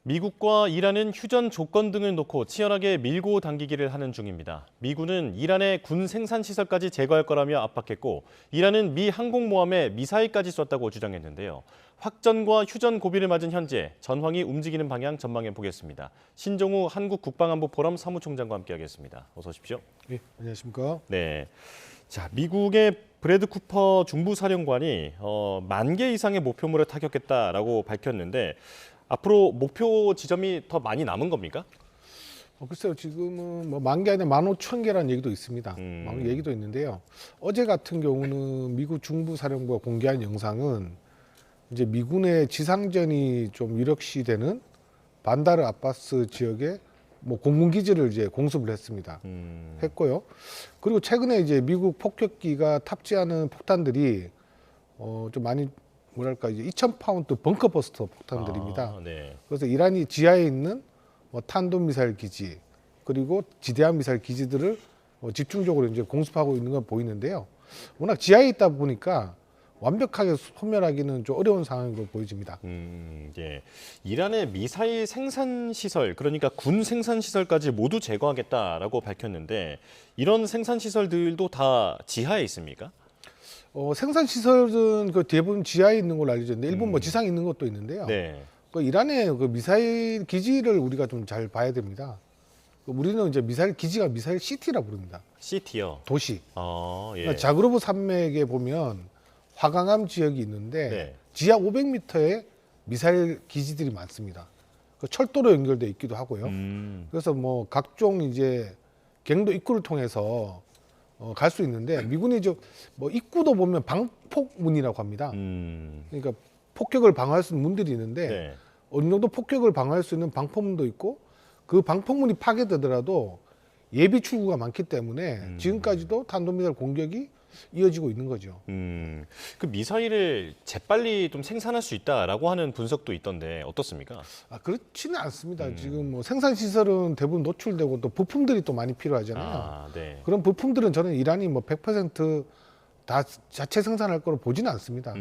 미국과 이란은 휴전 조건 등을 놓고 치열하게 밀고 당기기를 하는 중입니다. 미군은 이란의 군 생산 시설까지 제거할 거라며 압박했고, 이란은 미 항공모함에 미사일까지 쐈다고 주장했는데요. 확전과 휴전 고비를 맞은 현재 전황이 움직이는 방향 전망해 보겠습니다. 신종우 한국국방안보포럼 사무총장과 함께하겠습니다. 어서 오십시오. 네, 안녕하십니까? 네. 자, 미국의 브래드 쿠퍼 중부사령관이 10,000개 이상의 목표물을 타격했다라고 밝혔는데, 앞으로 목표 지점이 더 많이 남은 겁니까? 글쎄요, 지금은 뭐 10,000개 아니라 15,000개라는 얘기도 있습니다. 얘기도 있는데요. 어제 같은 경우는 미국 중부사령부가 공개한 영상은 이제 미군의 지상전이 좀 유력시되는 반다르 아바스 지역에 뭐 공군기지를 이제 공습을 했습니다. 했고요. 그리고 최근에 이제 미국 폭격기가 탑재하는 폭탄들이 좀 많이 뭐랄까 이제 2,000파운드 벙커버스터 폭탄들입니다. 네. 그래서 이란이 지하에 있는 뭐 탄도미사일 기지 그리고 지대함 미사일 기지들을 집중적으로 이제 공습하고 있는 건 보이는데요. 워낙 지하에 있다 보니까 완벽하게 소멸하기는 좀 어려운 상황으로 보여집니다. 예. 이란의 미사일 생산 시설, 그러니까 군 생산 시설까지 모두 제거하겠다라고 밝혔는데, 이런 생산 시설들도 다 지하에 있습니까? 생산 시설은 그 대부분 지하에 있는 걸로 알려져 있는데 일본 뭐 지상에 있는 것도 있는데요. 네. 그 이란의 그 미사일 기지를 우리가 좀 잘 봐야 됩니다. 우리는 이제 미사일 기지가 미사일 시티라 부릅니다. 시티요. 도시. 예. 그러니까 자그로브 산맥에 보면 화강암 지역이 있는데 네. 지하 500m에 미사일 기지들이 많습니다. 그 철도로 연결돼 있기도 하고요. 그래서 뭐 각종 이제 경도 입구를 통해서 갈 수 있는데 미군이 뭐 입구도 보면 방폭문이라고 합니다. 그러니까 폭격을 방어할 수 있는 문들이 있는데 네. 어느 정도 폭격을 방어할 수 있는 방폭문도 있고 그 방폭문이 파괴되더라도 예비 출구가 많기 때문에 지금까지도 탄도미사일 공격이 이어지고 있는 거죠. 그 미사일을 재빨리 좀 생산할 수 있다라고 하는 분석도 있던데 어떻습니까? 그렇지는 않습니다. 지금 뭐 생산 시설은 대부분 노출되고 또 부품들이 또 많이 필요하잖아요. 네. 그런 부품들은 저는 이란이 뭐 100%다 자체 생산할 거로 보지는 않습니다.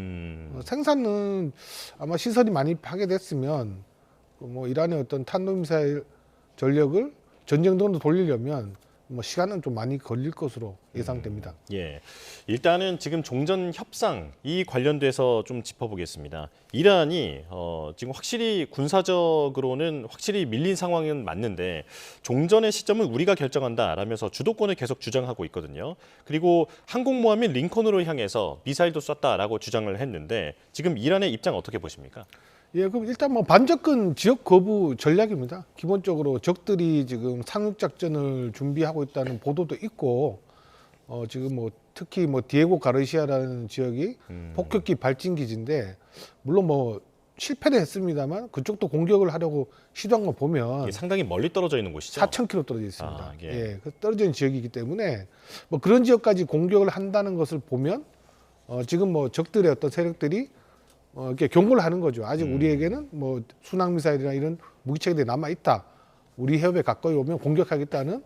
생산은 아마 시설이 많이 파괴됐으면 뭐 이란의 어떤 탄도미사일 전력을 전쟁동으로 돌리려면 뭐 시간은 좀 많이 걸릴 것으로 예상됩니다. 예, 일단은 지금 종전 협상 이 관련돼서 좀 짚어보겠습니다. 이란이 지금 확실히 군사적으로는 확실히 밀린 상황은 맞는데 종전의 시점은 우리가 결정한다라면서 주도권을 계속 주장하고 있거든요. 그리고 항공모함인 링컨으로 향해서 미사일도 쐈다라고 주장을 했는데 지금 이란의 입장 어떻게 보십니까? 예, 그럼 일단 뭐 반접근 지역 거부 전략입니다. 기본적으로 적들이 지금 상륙 작전을 준비하고 있다는 보도도 있고, 지금 뭐 특히 뭐 디에고 가르시아라는 지역이 폭격기 발진 기지인데, 물론 뭐 실패는 했습니다만 그쪽도 공격을 하려고 시도한 거 보면 이게 상당히 멀리 떨어져 있는 곳이죠. 4,000km 떨어져 있습니다. 예. 예, 떨어져 있는 지역이기 때문에 뭐 그런 지역까지 공격을 한다는 것을 보면 지금 뭐 적들의 어떤 세력들이 이렇게 경고를 하는 거죠. 아직 우리에게는 뭐 순항 미사일이나 이런 무기체계들이 남아 있다. 우리 해협에 가까이 오면 공격하겠다는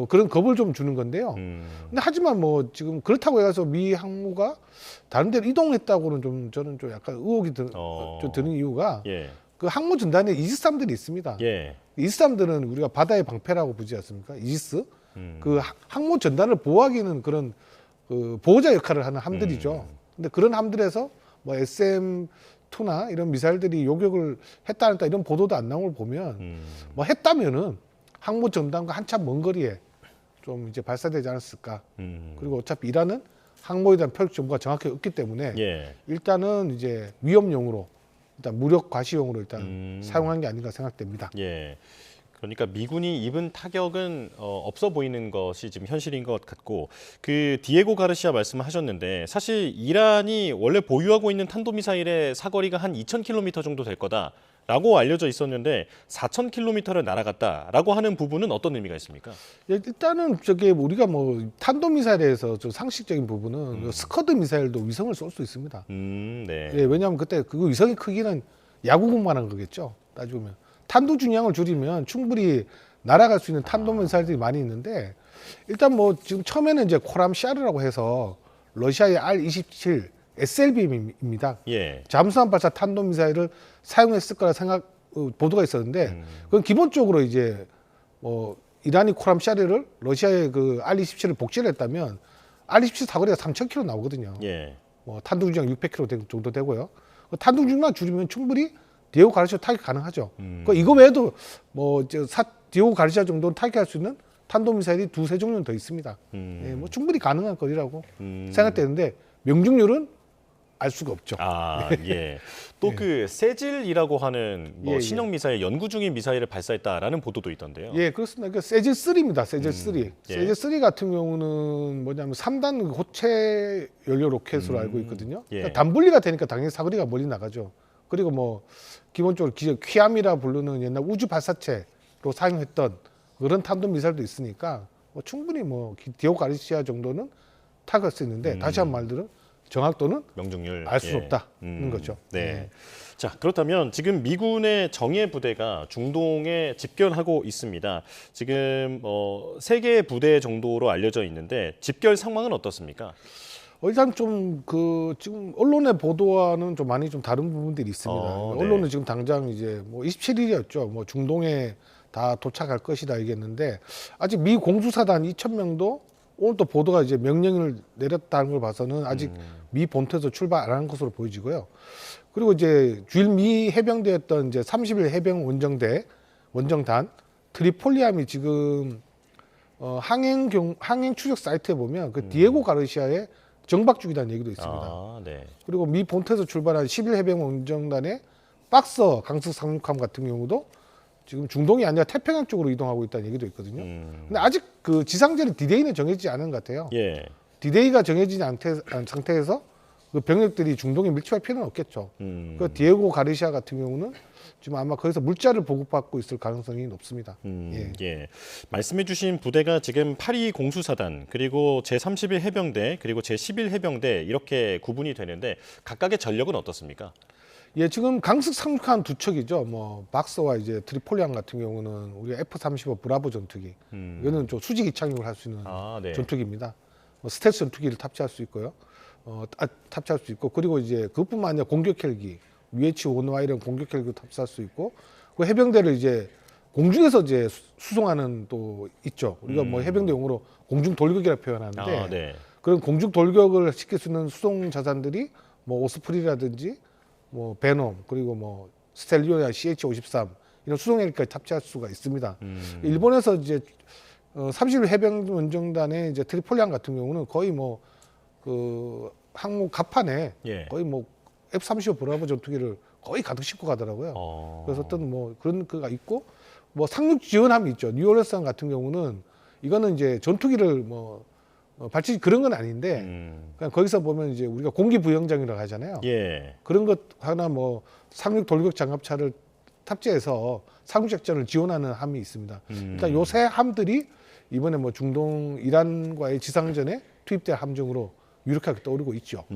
그런 겁을 좀 주는 건데요. 근데 하지만 뭐 지금 그렇다고 해서 미 항모가 다른 데로 이동했다고는 좀 저는 좀 약간 의혹이 좀 드는 이유가 예. 그 항모 전단에 이지스함들이 있습니다. 예. 이지스함들은 우리가 바다의 방패라고 부르지 않습니까? 이지스. 그 항모 전단을 보호하기는 그런 그 보호자 역할을 하는 함들이죠. 근데 그런 함들에서 뭐 SM-2나 이런 미사일들이 요격을 했다 안 했다 이런 보도도 안 나온 걸 보면 뭐 했다면은 항모 전단과 한참 먼 거리에 좀 이제 발사되지 않았을까. 그리고 어차피 이란은 항모에 대한 표적 정보가 정확히 없기 때문에 예. 일단은 이제 위험용으로 일단 무력 과시용으로 일단 사용한 게 아닌가 생각됩니다. 예. 그러니까 미군이 입은 타격은 없어 보이는 것이 지금 현실인 것 같고, 그 디에고 가르시아 말씀하셨는데 사실 이란이 원래 보유하고 있는 탄도미사일의 사거리가 한 2,000km 정도 될 거다라고 알려져 있었는데 4,000km를 날아갔다라고 하는 부분은 어떤 의미가 있습니까? 예, 일단은 저게 우리가 뭐 탄도미사일에서 좀 상식적인 부분은 스커드 미사일도 위성을 쏠 수 있습니다. 네. 예, 왜냐하면 그때 그 위성의 크기는 야구공만한 거겠죠. 따지고 보면 탄도 중량을 줄이면 충분히 날아갈 수 있는 탄도미사일들이 많이 있는데 일단 뭐 지금 처음에는 이제 코람샤르라고 해서 러시아의 R-27 SLBM입니다. 예. 잠수함 발사 탄도미사일을 사용했을 거라 보도가 있었는데 그건 기본적으로 이제 뭐 이란이 코람샤리를 러시아의 그 R-27을 복제를 했다면 R-27 사거리가 3,000km 나오거든요. 예. 뭐 탄두중량 600km 정도 되고요. 그 탄두중량 줄이면 충분히 디에고 가르시아 타격 가능하죠. 그 이거 외에도 뭐 디에고 가르시아 정도는 타격할 수 있는 탄도미사일이 2-3 종류는 더 있습니다. 예, 뭐 충분히 가능한 거리라고 생각되는데 명중률은 알 수가 없죠. 아, 예. 또 그 세질이라고 하는 뭐 예, 예. 신형 미사일 연구 중인 미사일을 발사했다라는 보도도 있던데요. 예, 그렇습니다. 그 세질3입니다. 세질3. 예. 세질3 같은 경우는 뭐냐면 3단 고체 연료 로켓으로 알고 있거든요. 예. 그러니까 단분리가 되니까 당연히 사거리가 멀리 나가죠. 그리고 뭐 기본적으로 퀴암이라 부르는 옛날 우주 발사체로 사용했던 그런 탄도 미사일도 있으니까 뭐 충분히 뭐 디에고 가르시아 정도는 타격할 수 있는데 다시 한 말들은 정확도는 명중률 알 수 예. 없다는 거죠. 네. 예. 자, 그렇다면 지금 미군의 정예 부대가 중동에 집결하고 있습니다. 지금 3개의 부대 정도로 알려져 있는데 집결 상황은 어떻습니까? 일단 좀 그 지금 언론의 보도와는 좀 많이 좀 다른 부분들이 있습니다. 네. 언론은 지금 당장 이제 뭐 27일이었죠. 뭐 중동에 다 도착할 것이다 얘기했는데 아직 미 공수사단 2,000명도 오늘 또 보도가 이제 명령을 내렸다는 걸 봐서는 아직 미 본토에서 출발 안 한 것으로 보여지고요. 그리고 이제 주일 미 해병대였던 이제 30일 해병 원정단 트리폴리함이 지금 항행 추적 사이트에 보면 그 디에고 가르시아의 정박 중이라는 얘기도 있습니다. 아, 네. 그리고 미 본토에서 출발한 11 해병 원정단의 박서 강습 상륙함 같은 경우도 지금 중동이 아니라 태평양 쪽으로 이동하고 있다는 얘기도 있거든요. 근데 아직 그 지상전의 디데이는 정해지지 않은 것 같아요. 예. 디데이가 정해지지 않은 상태에서 그 병력들이 중동에 밀집할 필요는 없겠죠. 그 디에고 가르시아 같은 경우는 지금 아마 거기서 물자를 보급받고 있을 가능성이 높습니다. 예. 말씀해주신 부대가 지금 8위 공수사단 그리고 제31 해병대 그리고 제11 해병대 이렇게 구분이 되는데 각각의 전력은 어떻습니까? 예, 지금 강습 상륙한 두 척이죠. 뭐 박서와 이제 트리폴리함 같은 경우는 우리가 F-35 브라보 전투기. 이거는 좀 수직 이착륙을 할 수 있는 네. 전투기입니다. 뭐 스텔스 전투기를 탑재할 수 있고요. 탑재할 수 있고 그리고 이제 그것뿐만 아니라 공격 헬기, UH-1Y 이런 공격 헬기도 탑재할 수 있고 그 해병대를 이제 공중에서 이제 수송하는 또 있죠. 우리가 뭐 해병대 용어로 공중 돌격이라 표현하는데 네. 그런 공중 돌격을 시킬 수 있는 수송 자산들이 뭐 오스프리라든지 뭐 베놈 그리고 뭐 스텔리오나 CH-53 이런 수송 헬기까지 탑재할 수가 있습니다. 일본에서 이제 30일 해병 원정단의 이제 트리폴리함 같은 경우는 거의 뭐 그 항모 갑판에 예. 거의 뭐 F-35 브라보 전투기를 거의 가득 싣고 가더라고요. 그래서 어떤 뭐 그런 거가 있고 뭐 상륙 지원함이 있죠. 뉴올레스 같은 경우는 이거는 이제 전투기를 뭐 발전 그런 건 아닌데 그냥 거기서 보면 이제 우리가 공기 부영장이라고 하잖아요. 예. 그런 것 하나 뭐 상륙 돌격 장갑차를 탑재해서 상륙 작전을 지원하는 함이 있습니다. 일단 요 세 함들이 이번에 뭐 중동 이란과의 지상전에 투입될 함정으로 유력하게 떠오르고 있죠.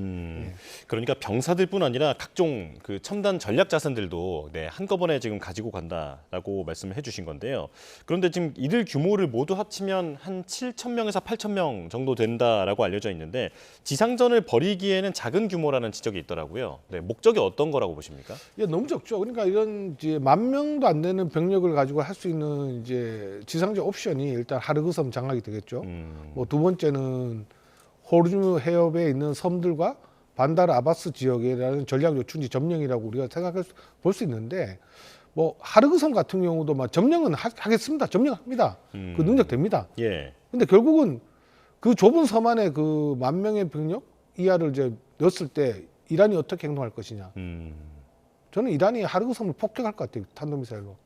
그러니까 병사들뿐 아니라 각종 그 첨단 전략 자산들도 네, 한꺼번에 지금 가지고 간다라고 말씀을 해주신 건데요. 그런데 지금 이들 규모를 모두 합치면 한 7,000명에서 8,000명 정도 된다라고 알려져 있는데 지상전을 벌이기에는 작은 규모라는 지적이 있더라고요. 네, 목적이 어떤 거라고 보십니까? 예, 너무 적죠. 그러니까 이런 이제 10,000명도 안 되는 병력을 가지고 할 수 있는 이제 지상전 옵션이 일단 하르그섬 장악이 되겠죠. 뭐 두 번째는 호르무즈 해협에 있는 섬들과 반다르 아바스 지역이라는 전략 요충지 점령이라고 우리가 볼 수 있는데 뭐 하르그섬 같은 경우도 막 점령은 하겠습니다. 점령합니다. 그 능력 됩니다. 예. 근데 결국은 그 좁은 섬 안에 그 10,000명의 병력 이하를 이제 넣었을 때 이란이 어떻게 행동할 것이냐. 저는 이란이 하르그섬을 폭격할 것 같아요. 탄도미사일로.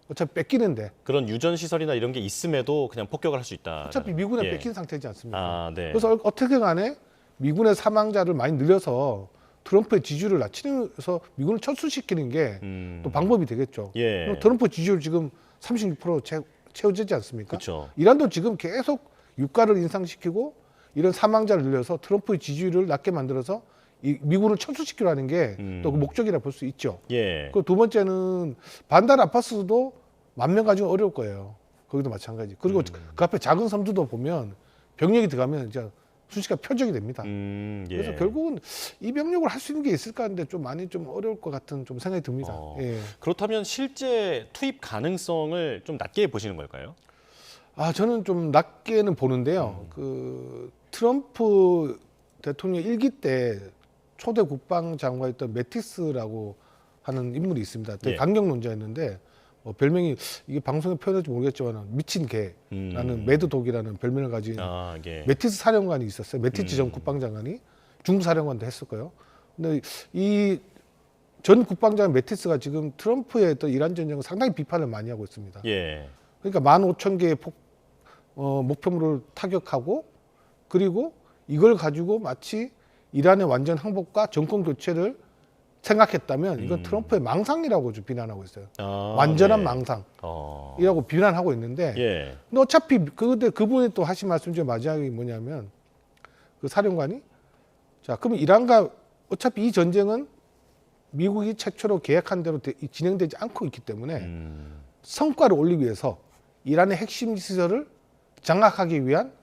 어차피 뺏기는데. 그런 유전 시설이나 이런 게 있음에도 그냥 폭격을 할 수 있다. 어차피 미군에 예. 뺏긴 상태지 않습니까? 네. 그래서 어떻게 간에 미군의 사망자를 많이 늘려서 트럼프의 지지율을 낮추면서 미군을 철수시키는 게 또 방법이 되겠죠. 예. 트럼프 지지율 지금 36% 채워지지 않습니까? 그렇죠. 이란도 지금 계속 유가를 인상시키고 이런 사망자를 늘려서 트럼프의 지지율을 낮게 만들어서 이 미군을 철수시키려는 게 또 그 목적이라 볼 수 있죠. 예. 그 두 번째는 반다르 아바스도 10,000명 가지고 어려울 거예요. 거기도 마찬가지. 그리고 그 앞에 작은 섬들도 보면 병력이 들어가면 이제 순식간에 표적이 됩니다. 예. 그래서 결국은 이 병력을 할 수 있는 게 있을까 하는데 좀 많이 좀 어려울 것 같은 좀 생각이 듭니다. 예. 그렇다면 실제 투입 가능성을 좀 낮게 보시는 걸까요? 저는 좀 낮게는 보는데요. 그 트럼프 대통령 일기 때 초대 국방장관이었던 매티스라고 하는 인물이 있습니다. 되게 예. 강경론자였는데 별명이 이게 방송에 표현할지 모르겠지만 미친 개라는 매드독이라는 별명을 가진 예. 매티스 사령관이 있었어요. 매티스 전 국방장관이 중부 사령관도 했을 거예요. 근데 이 전 국방장관 매티스가 지금 트럼프의 또 이란 전쟁을 상당히 비판을 많이 하고 있습니다. 예. 그러니까 15,000개의 목표물을 타격하고 그리고 이걸 가지고 마치 이란의 완전 항복과 정권 교체를 생각했다면 이건 트럼프의 망상이라고 좀 비난하고 있어요. 완전한 네. 망상이라고 비난하고 있는데 예. 근데 어차피 그분이 또 하신 말씀 중에 마지막이 뭐냐면 그 사령관이 자 그러면 이란과 어차피 이 전쟁은 미국이 최초로 계획한 대로 진행되지 않고 있기 때문에 성과를 올리기 위해서 이란의 핵심 시설을 장악하기 위한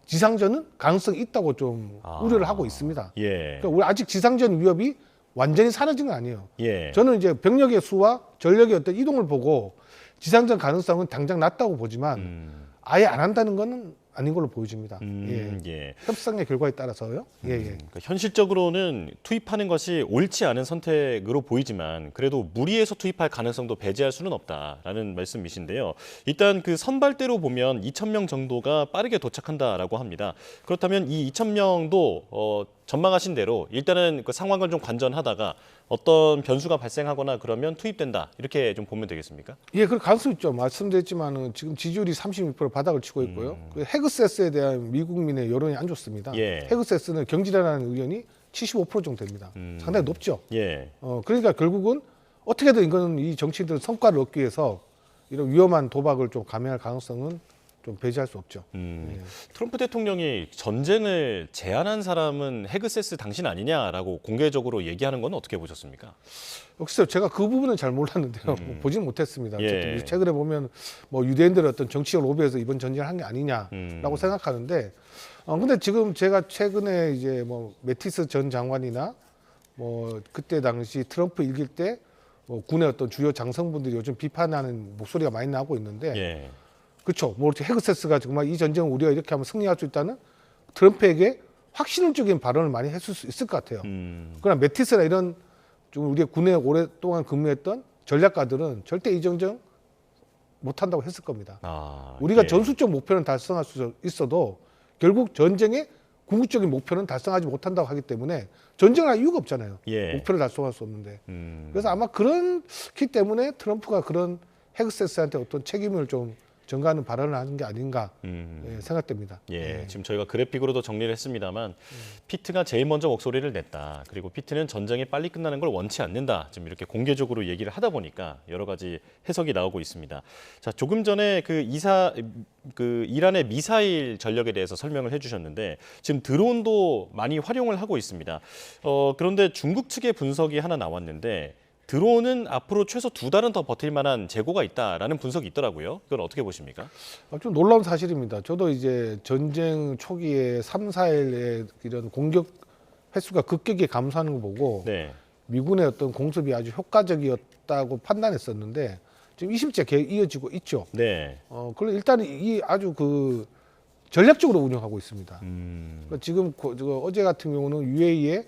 지상전은 가능성이 있다고 좀 우려를 하고 있습니다. 예. 그러니까 우리 아직 지상전 위협이 완전히 사라진 건 아니에요. 예. 저는 이제 병력의 수와 전력의 어떤 이동을 보고 지상전 가능성은 당장 낮다고 보지만 아예 안 한다는 건 아닌 걸로 보여집니다. 예. 협상의 결과에 따라서요. 그러니까 현실적으로는 투입하는 것이 옳지 않은 선택으로 보이지만 그래도 무리해서 투입할 가능성도 배제할 수는 없다라는 말씀이신데요. 일단 그 선발대로 보면 2,000명 정도가 빠르게 도착한다라고 합니다. 그렇다면 이 2,000명도 전망하신 대로 일단은 그 상황을 좀 관전하다가 어떤 변수가 발생하거나 그러면 투입된다 이렇게 좀 보면 되겠습니까? 예, 그 가능성 있죠. 말씀드렸지만은 지금 지지율이 36% 바닥을 치고 있고요. 그 헤그세스에 대한 미국민의 여론이 안 좋습니다. 예. 헤그세스는 경질하라는 의견이 75% 정도 됩니다. 상당히 높죠. 예. 그러니까 결국은 어떻게든 이거는 이 정치인들은 성과를 얻기 위해서 이런 위험한 도박을 좀 감행할 가능성은 좀 배제할 수 없죠. 트럼프 대통령이 전쟁을 제안한 사람은 헤그세스 당신 아니냐라고 공개적으로 얘기하는 건 어떻게 보셨습니까? 글쎄요, 제가 그 부분은 잘 몰랐는데요. 보지는 못했습니다. 예. 어쨌든 최근에 보면 뭐 유대인들의 어떤 정치적 로비에서 이번 전쟁을 한 게 아니냐라고 생각하는데, 근데 지금 제가 최근에 이제 뭐 매티스 전 장관이나 뭐 그때 당시 트럼프 일기 때 뭐 군의 어떤 주요 장성분들이 요즘 비판하는 목소리가 많이 나오고 있는데, 예. 그렇죠. 뭐 이렇게 헤그세스가 정말 이 전쟁을 우리가 이렇게 하면 승리할 수 있다는 트럼프에게 확신적인 발언을 많이 했을 수 있을 것 같아요. 그러나 매티스나 이런 좀 우리의 군에 오랫동안 근무했던 전략가들은 절대 이 전쟁 못한다고 했을 겁니다. 우리가 예. 전술적 목표는 달성할 수 있어도 결국 전쟁의 궁극적인 목표는 달성하지 못한다고 하기 때문에 전쟁을 할 이유가 없잖아요. 예. 목표를 달성할 수 없는데. 그래서 아마 그렇기 때문에 트럼프가 그런 헤그세스한테 어떤 책임을 좀 전가하는 발언을 하는 게 아닌가 생각됩니다. 예, 지금 저희가 그래픽으로도 정리를 했습니다만 피트가 제일 먼저 목소리를 냈다. 그리고 피트는 전쟁이 빨리 끝나는 걸 원치 않는다. 지금 이렇게 공개적으로 얘기를 하다 보니까 여러 가지 해석이 나오고 있습니다. 자, 조금 전에 그 이란의 미사일 전력에 대해서 설명을 해주셨는데 지금 드론도 많이 활용을 하고 있습니다. 그런데 중국 측의 분석이 하나 나왔는데 드론은 앞으로 최소 2달은 더 버틸 만한 재고가 있다라는 분석이 있더라고요. 이건 어떻게 보십니까? 좀 놀라운 사실입니다. 저도 이제 전쟁 초기에 3, 4일에 이런 공격 횟수가 급격히 감소하는 거 보고 네. 미군의 어떤 공습이 아주 효과적이었다고 판단했었는데 지금 20째 계속 이어지고 있죠. 네. 그럼 일단 이 아주 그 전략적으로 운영하고 있습니다. 그러니까 지금 어제 같은 경우는 UAE에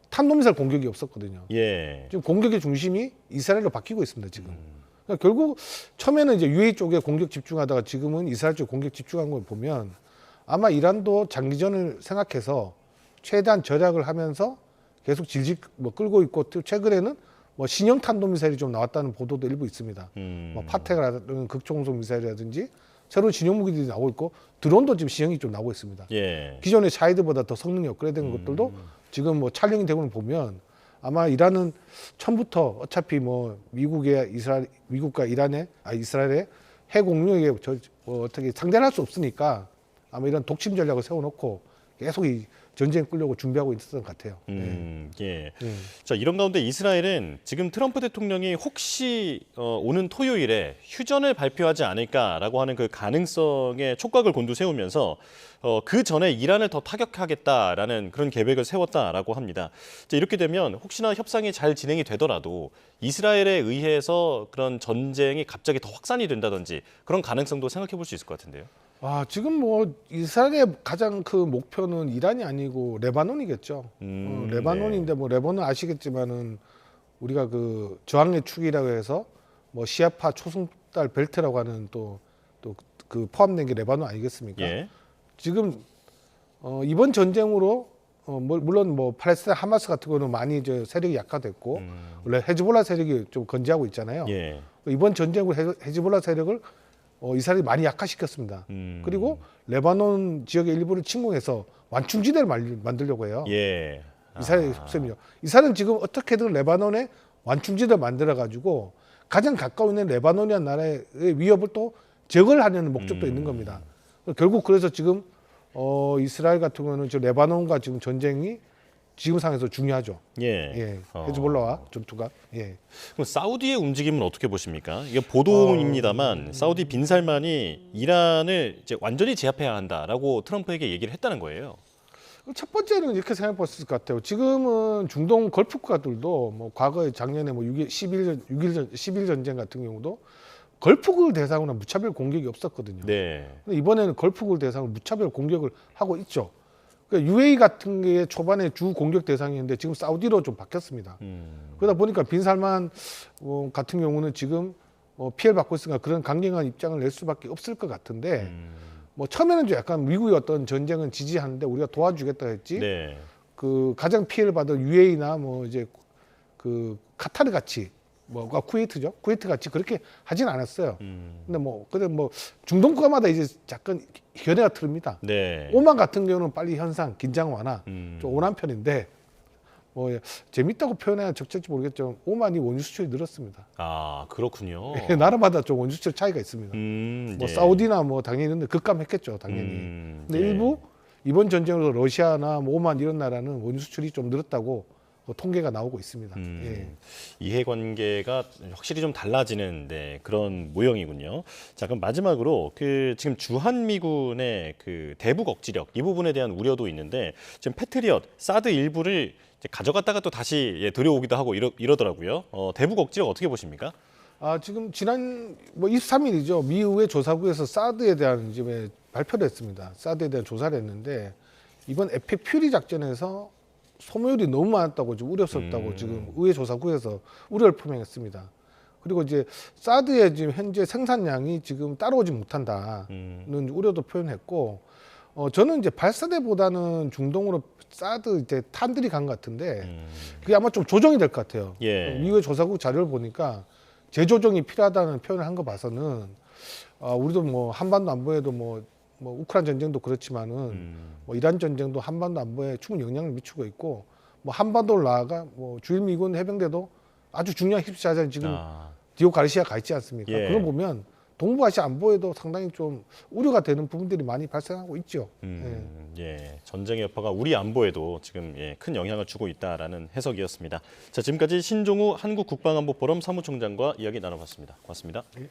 탄도미사일 공격이 없었거든요. 예. 지금 공격의 중심이 이스라엘로 바뀌고 있습니다. 지금. 그러니까 결국 처음에는 이제 UAE 쪽에 공격 집중하다가 지금은 이스라엘 쪽에 공격 집중한 걸 보면 아마 이란도 장기전을 생각해서 최대한 절약을 하면서 계속 질질 뭐 끌고 있고 최근에는 뭐 신형 탄도미사일이 좀 나왔다는 보도도 일부 있습니다. 뭐 파텍이라든지 극초공속 미사일이라든지 새로운 신형 무기들이 나오고 있고 드론도 지금 신형이 좀 나오고 있습니다. 예. 기존의 샤이드보다 더 성능이 업그레이드된 것들도 지금 뭐 촬영이 되고 보면 아마 이란은 처음부터 어차피 뭐 미국과 이스라엘의 핵 공격에 어떻게 상대를 할 수 없으니까 아마 이런 독침 전략을 세워놓고 계속 이 전쟁 끌려고 준비하고 있었던 것 같아요. 예. 예. 자, 이런 가운데 이스라엘은 지금 트럼프 대통령이 혹시 오는 토요일에 휴전을 발표하지 않을까라고 하는 그 가능성에 촉각을 곤두세우면서 그 전에 이란을 더 타격하겠다라는 그런 계획을 세웠다라고 합니다. 자, 이렇게 되면 혹시나 협상이 잘 진행이 되더라도 이스라엘에 의해서 그런 전쟁이 갑자기 더 확산이 된다든지 그런 가능성도 생각해 볼 수 있을 것 같은데요. 지금 뭐 이스라엘의 가장 그 목표는 이란이 아니고 레바논이겠죠. 레바논인데 뭐 레바논 아시겠지만은 우리가 그 저항의 축이라고 해서 뭐 시아파 초승달 벨트라고 하는 또 그 포함된 게 레바논 아니겠습니까? 예. 지금 이번 전쟁으로 물론 뭐 팔레스타인 하마스 같은 거는 많이 이제 세력이 약화됐고 원래 헤즈볼라 세력이 좀 건재하고 있잖아요. 예. 이번 전쟁으로 헤즈볼라 세력을 이스라엘이 많이 약화시켰습니다. 그리고 레바논 지역의 일부를 침공해서 완충지대를 만들려고 해요. 예. 이스라엘의 속셈이죠. 이스라엘은 지금 어떻게든 레바논에 완충지대를 만들어 가지고 가장 가까워 있는 레바논이라는 나라의 위협을 또 제거를 하려는 목적도 있는 겁니다. 결국 그래서 지금 이스라엘 같은 경우는 지금 레바논과 지금 전쟁이 지금 상황에서 중요하죠. 예. 헤즈볼라와 전투가. 예. 그럼 사우디의 움직임은 어떻게 보십니까? 이게 보도입니다만 사우디 빈 살만이 이란을 이제 완전히 제압해야 한다라고 트럼프에게 얘기를 했다는 거예요. 첫 번째는 이렇게 생각해 볼 수 있을 것 같아요. 지금은 중동 걸프 국가들도 뭐 과거에 작년에 뭐 11 전쟁 같은 경우도 걸프국을 대상으로 무차별 공격이 없었거든요. 네. 근데 이번에는 걸프국을 대상으로 무차별 공격을 하고 있죠. 그러니까 UAE 같은 게 초반에 주 공격 대상이었는데 지금 사우디로 좀 바뀌었습니다. 그러다 보니까 빈살만 같은 경우는 지금 피해를 받고 있으니까 그런 강경한 입장을 낼 수밖에 없을 것 같은데 뭐 처음에는 좀 약간 미국의 어떤 전쟁은 지지하는데 우리가 도와주겠다 했지. 네. 그 가장 피해를 받은 UAE나 뭐 이제 그 카타르 같이 뭐가 쿠웨이트죠. 쿠웨이트 같이 그렇게 하진 않았어요. 근데 뭐 중동 국가마다 이제 약간 견해가 틀립니다. 네. 오만 같은 경우는 빨리 현상 긴장 완화 좀 온화한 편인데 뭐 재밌다고 표현해야 적절할지 모르겠지만 오만이 원유 수출이 늘었습니다. 아, 그렇군요. 나라마다 좀 원유 수출 차이가 있습니다. 뭐 예. 사우디나 뭐 당연히 있는데 급감했겠죠, 당연히. 근데 일부 이번 전쟁으로 러시아나 뭐 오만 이런 나라는 원유 수출이 좀 늘었다고 통계가 나오고 있습니다. 예. 이해관계가 확실히 좀 달라지는 그런 모형이군요. 자, 그럼 마지막으로 그 지금 주한미군의 그 대북 억지력 이 부분에 대한 우려도 있는데 지금 패트리엇, 사드 일부를 이제 가져갔다가 또 다시 들여오기도 하고 이러더라고요. 대북 억지력 어떻게 보십니까? 지금 지난 뭐 23일이죠. 미 의회 조사국에서 사드에 대한 이제 발표를 했습니다. 사드에 대한 조사를 했는데 이번 에펙 퓨리 작전에서 소모율이 너무 많았다고 지금 우려스럽다고 지금 의회 조사국에서 우려를 표명했습니다. 그리고 이제 사드의 지금 현재 생산량이 지금 따라오지 못한다는 우려도 표현했고, 저는 이제 발사대보다는 중동으로 사드 이제 탄들이 간 것 같은데 그게 아마 좀 조정이 될 것 같아요. 예. 미국의 조사국 자료를 보니까 재조정이 필요하다는 표현을 한 거 봐서는 우리도 뭐 한반도 안보에도 뭐 우크라이나 전쟁도 그렇지만은 뭐 이란 전쟁도 한반도 안보에 충분히 영향을 미치고 있고 뭐 한반도를 나아가 뭐 주일 미군 해병대도 아주 중요한 힙스자산이 지금 디오 가르시아 가 있지 않습니까? 예. 그걸 보면 동북아시아 안보에도 상당히 좀 우려가 되는 부분들이 많이 발생하고 있죠. 예, 전쟁의 여파가 우리 안보에도 지금 큰 영향을 주고 있다라는 해석이었습니다. 자, 지금까지 신종우 한국국방안보포럼 사무총장과 이야기 나눠봤습니다. 고맙습니다. 예.